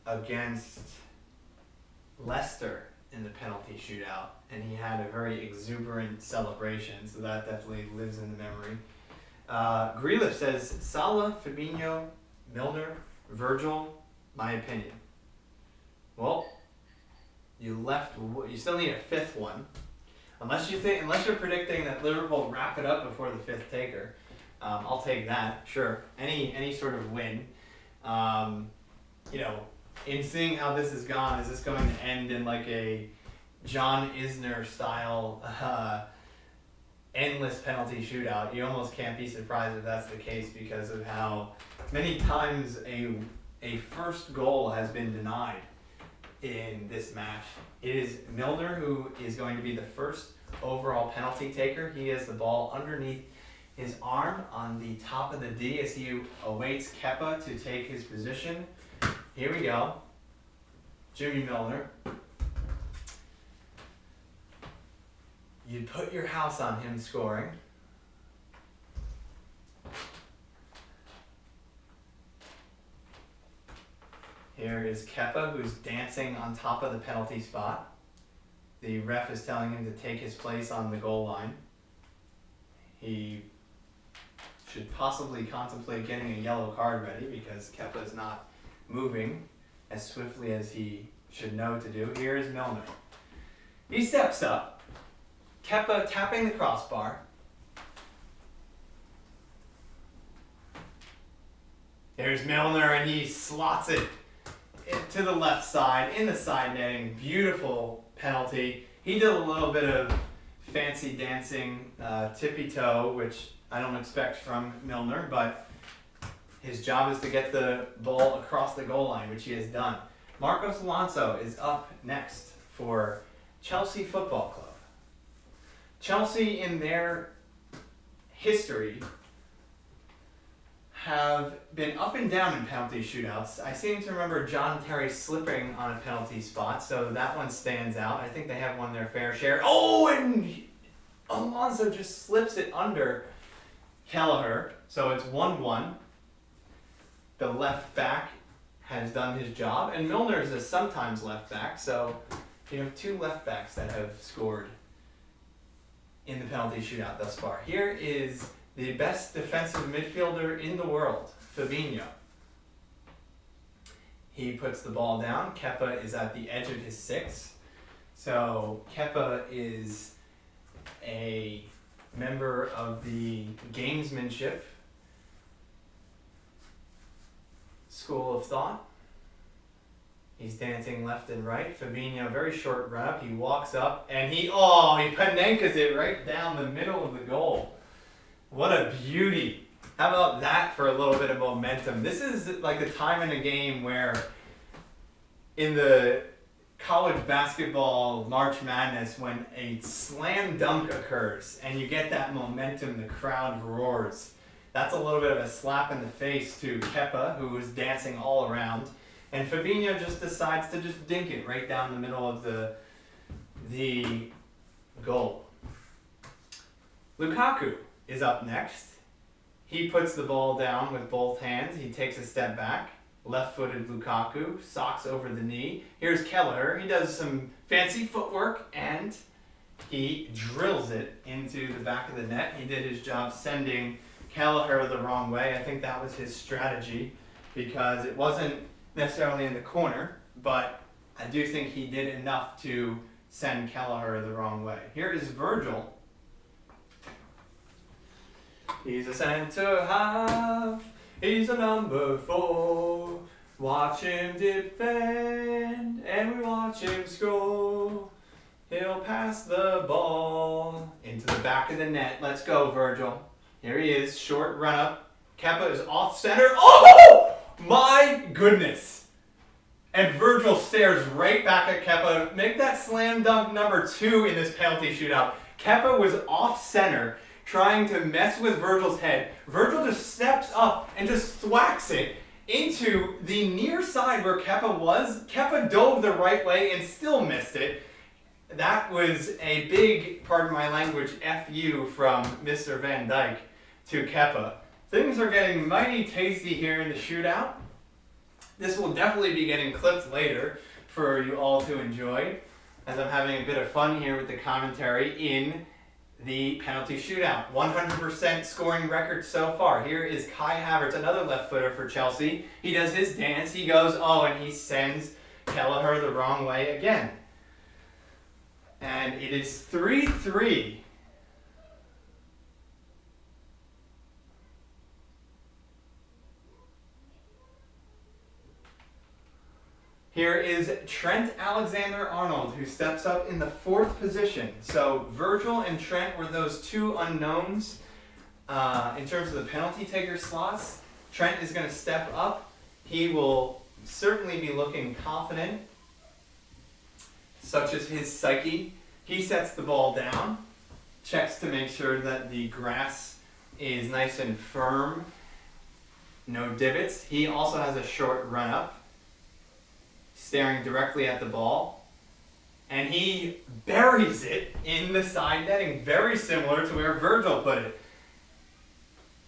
against Leicester in the penalty shootout, and he had a very exuberant celebration, so that definitely lives in the memory. Grealish says, Salah, Fabinho, Milner, Virgil, my opinion. Well, you still need a fifth one. Unless you're predicting that Liverpool wrap it up before the fifth taker. I'll take that, sure. Any sort of win. In seeing how this has gone, is this going to end in like a John Isner style endless penalty shootout? You almost can't be surprised if that's the case because of how many times a first goal has been denied in this match. It is Milner who is going to be the first overall penalty taker. He has the ball underneath his arm on the top of the D as he awaits Kepa to take his position. Here we go. Jimmy Milner. You'd put your house on him scoring. Here is Kepa, who's dancing on top of the penalty spot. The ref is telling him to take his place on the goal line. He should possibly contemplate getting a yellow card ready because Kepa is not moving as swiftly as he should know to do. Here is Milner. He steps up. Kepa tapping the crossbar. There's Milner, and he slots it to the left side, in the side netting. Beautiful penalty. He did a little bit of fancy dancing, tippy toe, which I don't expect from Milner, but his job is to get the ball across the goal line, which he has done. Marcos Alonso is up next for Chelsea Football Club. Chelsea, in their history, have been up and down in penalty shootouts. I seem to remember John Terry slipping on a penalty spot, so that one stands out. I think they have won their fair share. Oh, and Alonso just slips it under Kelleher, so it's 1-1. The left back has done his job, and Milner is a sometimes left back, so you have two left backs that have scored in the penalty shootout thus far. Here is the best defensive midfielder in the world, Fabinho. He puts the ball down. Kepa is at the edge of his six. So Kepa is a member of the gamesmanship school of thought. He's dancing left and right. Fabinho, very short run up. He walks up and he Panenkas it right down the middle of the goal. What a beauty. How about that for a little bit of momentum? This is like the time in a game where in the college basketball March Madness, when a slam dunk occurs and you get that momentum, the crowd roars. That's a little bit of a slap in the face to Kepa, who is dancing all around. And Fabinho just decides to just dink it right down the middle of the goal. Lukaku is up next. He puts the ball down with both hands. He takes a step back. Left-footed Lukaku, socks over the knee. Here's Kelleher. He does some fancy footwork and he drills it into the back of the net. He did his job sending Kelleher the wrong way. I think that was his strategy because it wasn't necessarily in the corner, but I do think he did enough to send Kelleher the wrong way. Here is Virgil. He's a centre half, he's a number 4. Watch him defend, and we watch him score. He'll pass the ball into the back of the net. Let's go, Virgil. Here he is, short run up. Kepa is off center. Oh, my goodness. And Virgil stares right back at Kepa. Make that slam dunk number 2 in this penalty shootout. Kepa was off center, trying to mess with Virgil's head. Virgil just steps up and just thwacks it into the near side where Kepa was. Kepa dove the right way and still missed it. That was a big, pardon my language, FU from Mr. Van Dijk to Kepa. Things are getting mighty tasty here in the shootout. This will definitely be getting clipped later for you all to enjoy, as I'm having a bit of fun here with the commentary in the penalty shootout. 100% scoring record so far. Here is Kai Havertz, another left footer for Chelsea. He does his dance, he goes, oh, and he sends Kelleher the wrong way again. And it is 3-3. Here is Trent Alexander-Arnold, who steps up in the 4th position. So Virgil and Trent were those two unknowns in terms of the penalty taker slots. Trent is going to step up. He will certainly be looking confident, such as his psyche. He sets the ball down, checks to make sure that the grass is nice and firm, no divots. He also has a short run-up, staring directly at the ball, and he buries it in the side netting, very similar to where Virgil put it.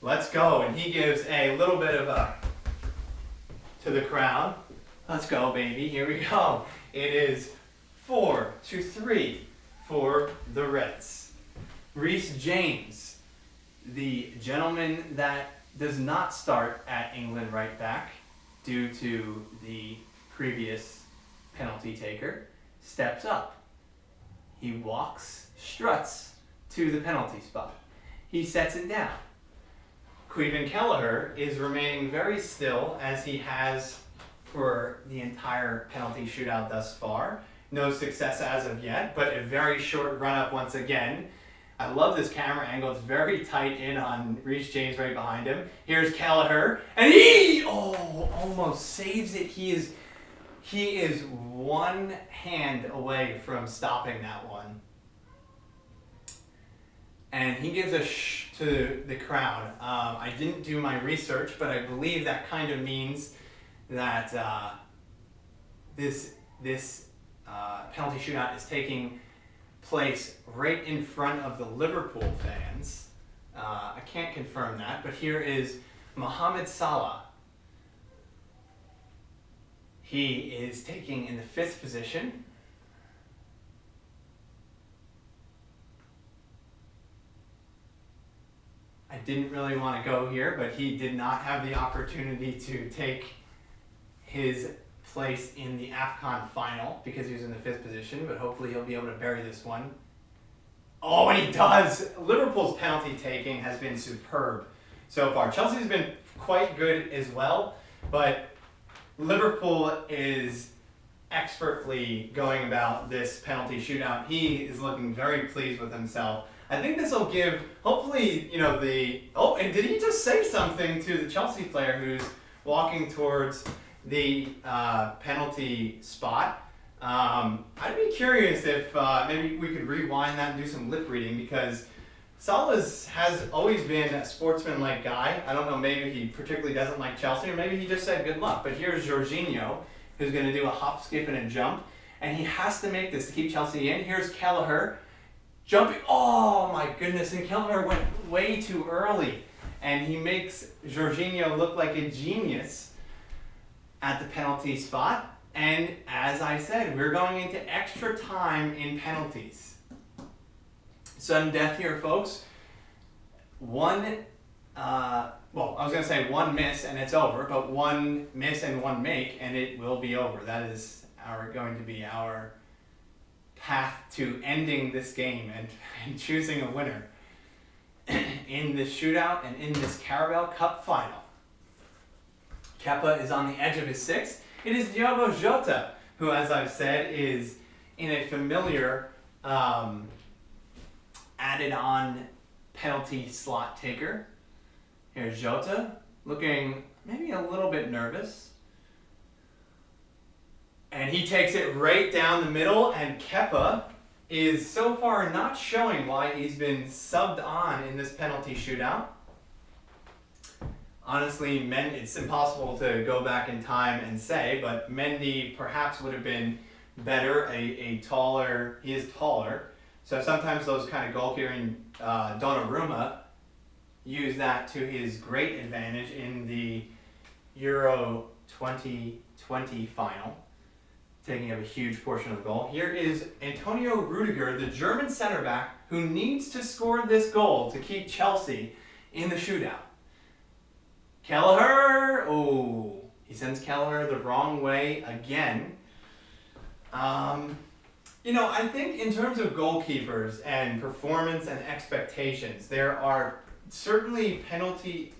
Let's go, and he gives a little bit of a to the crowd. Let's go, baby, here we go. It is 4-3 for the Reds. Reece James, the gentleman that does not start at England right back due to the previous penalty taker, steps up. He walks, struts to the penalty spot. He sets it down. Caoimhin Kelleher is remaining very still, as he has for the entire penalty shootout thus far. No success as of yet, but a very short run-up once again. I love this camera angle. It's very tight in on Reece James right behind him. Here's Kelleher, and he almost saves it. He is one hand away from stopping that one. And he gives a shh to the crowd. I didn't do my research, but I believe that kind of means that this penalty shootout is taking place right in front of the Liverpool fans. I can't confirm that, but here is Mohamed Salah. He is taking in the 5th position. I didn't really want to go here, but he did not have the opportunity to take his place in the AFCON final because he was in the 5th position, but hopefully he'll be able to bury this one. Oh, and he does! Liverpool's penalty taking has been superb so far. Chelsea's been quite good as well, but Liverpool is expertly going about this penalty shootout. He is looking very pleased with himself. I think this will give, hopefully, and did he just say something to the Chelsea player who's walking towards the penalty spot? I'd be curious if maybe we could rewind that and do some lip reading, because Salah has always been a sportsman-like guy. I don't know, maybe he particularly doesn't like Chelsea, or maybe he just said good luck. But here's Jorginho, who's going to do a hop, skip, and a jump, and he has to make this to keep Chelsea in. Here's Kelleher jumping. Oh my goodness, and Kelleher went way too early, and he makes Jorginho look like a genius at the penalty spot. And as I said, we're going into extra time in penalties. Sudden death here, folks. One miss and it's over, but one miss and one make and it will be over. That is going to be our path to ending this game and choosing a winner in this shootout and in this Carabao Cup final. Kepa is on the edge of his 6th. It is Diogo Jota, who, as I've said, is in a familiar added on penalty slot taker. Here's Jota, looking maybe a little bit nervous. And he takes it right down the middle, and Kepa is so far not showing why he's been subbed on in this penalty shootout. Honestly, it's impossible to go back in time and say, but Mendy perhaps would have been better, he is taller. So sometimes those kind of goal-keeping Donnarumma use that to his great advantage in the Euro 20 20 final, taking up a huge portion of the goal. Here is Antonio Rudiger, the German center back, who needs to score this goal to keep Chelsea in the shootout. Kelleher, oh, he sends Kelleher the wrong way again. I think in terms of goalkeepers and performance and expectations, there are certainly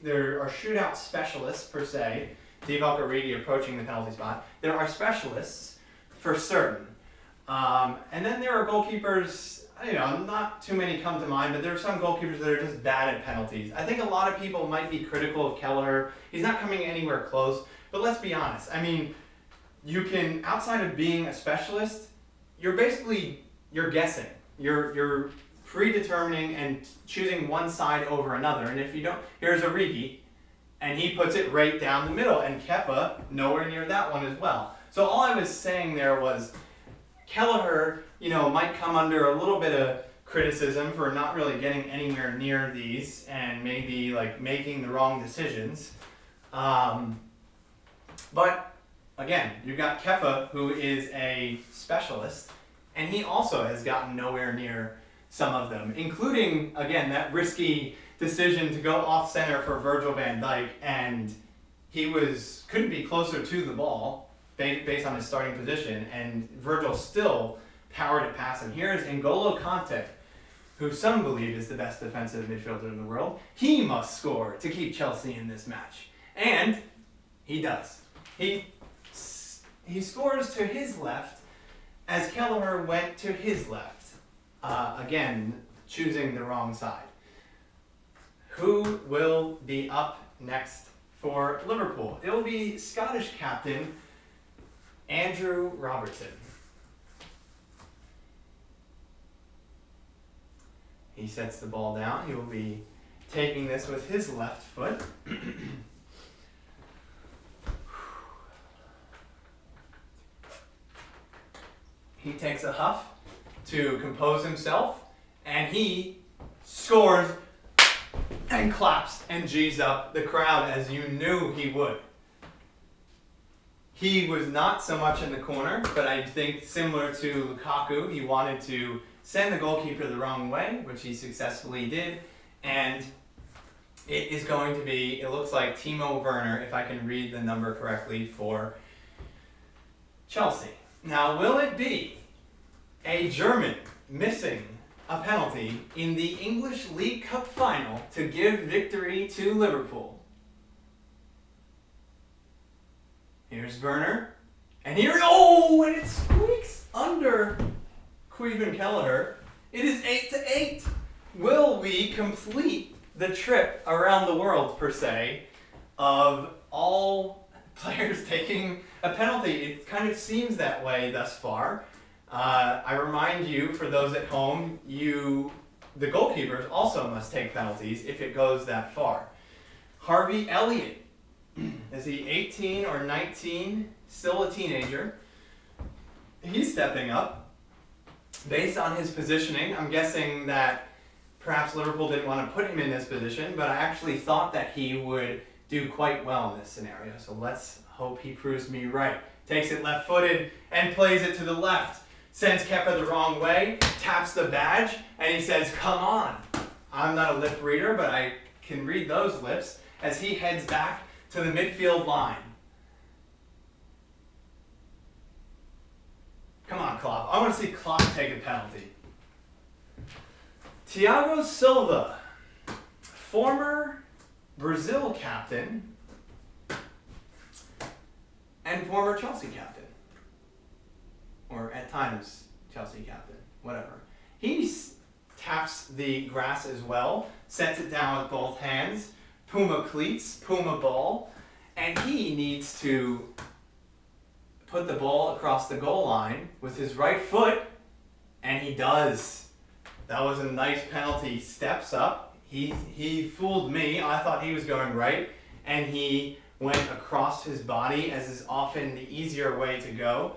there are shootout specialists per se. Divock Origi approaching the penalty spot. There are specialists for certain. And then there are goalkeepers, not too many come to mind, but there are some goalkeepers that are just bad at penalties. I think a lot of people might be critical of Kelleher. He's not coming anywhere close, but let's be honest. You can, outside of being a specialist, you're guessing. You're predetermining and choosing one side over another. And if you don't, here's Origi, and he puts it right down the middle, and Kepa nowhere near that one as well. So all I was saying there was Kelleher, might come under a little bit of criticism for not really getting anywhere near these and maybe making the wrong decisions. But again, you've got Kepa, who is a specialist, and he also has gotten nowhere near some of them, including, again, that risky decision to go off center for Virgil van Dijk, and he couldn't be closer to the ball based on his starting position, and Virgil still powered it past him. Here is N'Golo Kanté, who some believe is the best defensive midfielder in the world. He must score to keep Chelsea in this match, and he does. He scores to his left as Kelleher went to his left. Again, choosing the wrong side. Who will be up next for Liverpool? It will be Scottish captain Andrew Robertson. He sets the ball down. He will be taking this with his left foot. He takes a huff to compose himself, and he scores and claps and G's up the crowd as you knew he would. He was not so much in the corner, but I think similar to Lukaku, he wanted to send the goalkeeper the wrong way, which he successfully did, and it is going to be, it looks like Timo Werner, if I can read the number correctly, for Chelsea. Now, will it be a German missing a penalty in the English League Cup final to give victory to Liverpool? Here's Werner, and and it squeaks under Caoimhin Kelleher. It is 8-8. Will we complete the trip around the world, per se, of all players taking a penalty? It kind of seems that way thus far. I remind you, for those at home, the goalkeepers also must take penalties if it goes that far. Harvey Elliott, is he 18 or 19? Still a teenager. He's stepping up. Based on his positioning, I'm guessing that perhaps Liverpool didn't want to put him in this position, but I actually thought that he would do quite well in this scenario. So let's hope he proves me right. Takes it left-footed and plays it to the left. Sends Kepa the wrong way, taps the badge, and he says, "Come on." I'm not a lip reader, but I can read those lips as he heads back to the midfield line. Come on, Klopp. I want to see Klopp take a penalty. Thiago Silva, former Brazil captain and former Chelsea captain. Or at times Chelsea captain, whatever. He taps the grass as well, sets it down with both hands, Puma cleats, Puma ball, and he needs to put the ball across the goal line with his right foot, and he does. That was a nice penalty. Steps up. He fooled me. I thought he was going right, and he went across his body, as is often the easier way to go,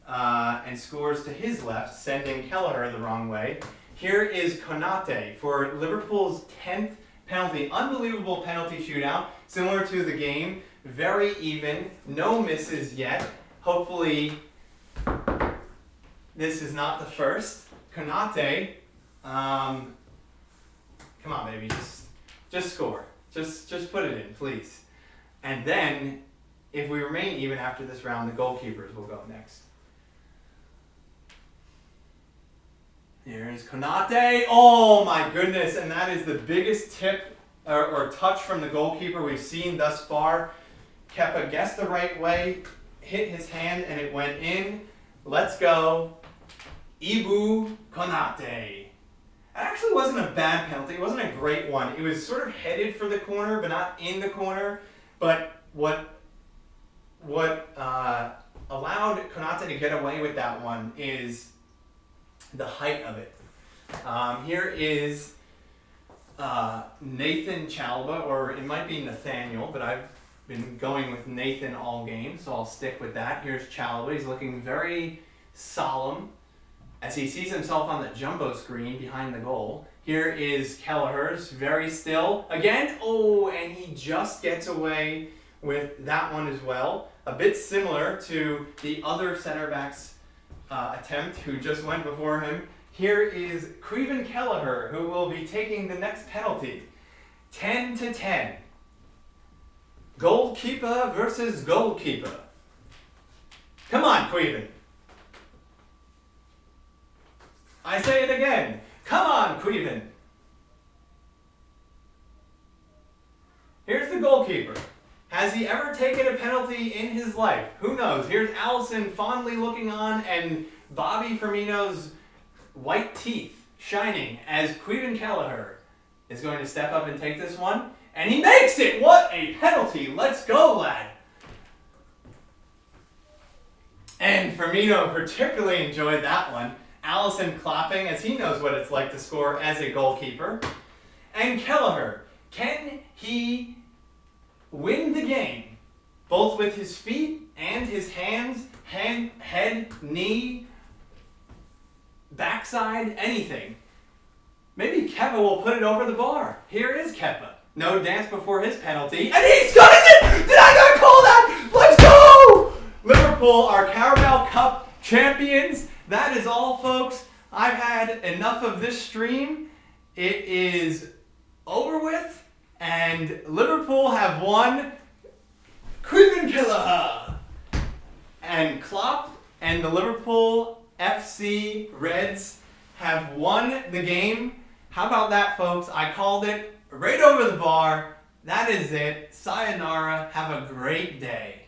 and scores to his left, sending Kelleher the wrong way. Here is Konate for Liverpool's 10th penalty. Unbelievable penalty shootout, similar to the game very even, no misses yet. Hopefully, this is not the first. Konate, come on, baby, just score. Just put it in, please. And then, if we remain even after this round, the goalkeepers will go next. Here's Konate. Oh my goodness, and that is the biggest tip or touch from the goalkeeper we've seen thus far. Kepa guessed the right way, hit his hand, and it went in. Let's go. Ibu Konate. It actually wasn't a bad penalty. It wasn't a great one. It was sort of headed for the corner, but not in the corner. But what allowed Konate to get away with that one is the height of it. Here is Nathan Chalba, or it might be Nathaniel, but I've been going with Nathan all game, so I'll stick with that. Here's Chalba. He's looking very solemn as he sees himself on the jumbo screen behind the goal. Here is Kelleher's, very still. Again, oh, and he just gets away with that one as well. A bit similar to the other center back's attempt who just went before him. Here is Caoimhin Kelleher, who will be taking the next penalty. 10-10. Goalkeeper versus goalkeeper. Come on, Caoimhin. I say it again. Come on, Caoimhin. Here's the goalkeeper. Has he ever taken a penalty in his life? Who knows? Here's Allison fondly looking on, and Bobby Firmino's white teeth shining as Caoimhin Kelleher is going to step up and take this one. And he makes it! What a penalty! Let's go, lad! And Firmino particularly enjoyed that one. Allison clapping as he knows what it's like to score as a goalkeeper. And Kelleher, can he win the game, both with his feet and his hands, head, knee, backside, anything? Maybe Kepa will put it over the bar. Here is Kepa. No dance before his penalty, and he scores it! Did I not call that? Let's go! Liverpool are Carabao Cup champions. That is all, folks. I've had enough of this stream. It is over with. And Liverpool have won. Caoimhin Kelleher and Klopp and the Liverpool FC Reds have won the game. How about that, folks? I called it right over the bar. That is it. Sayonara. Have a great day.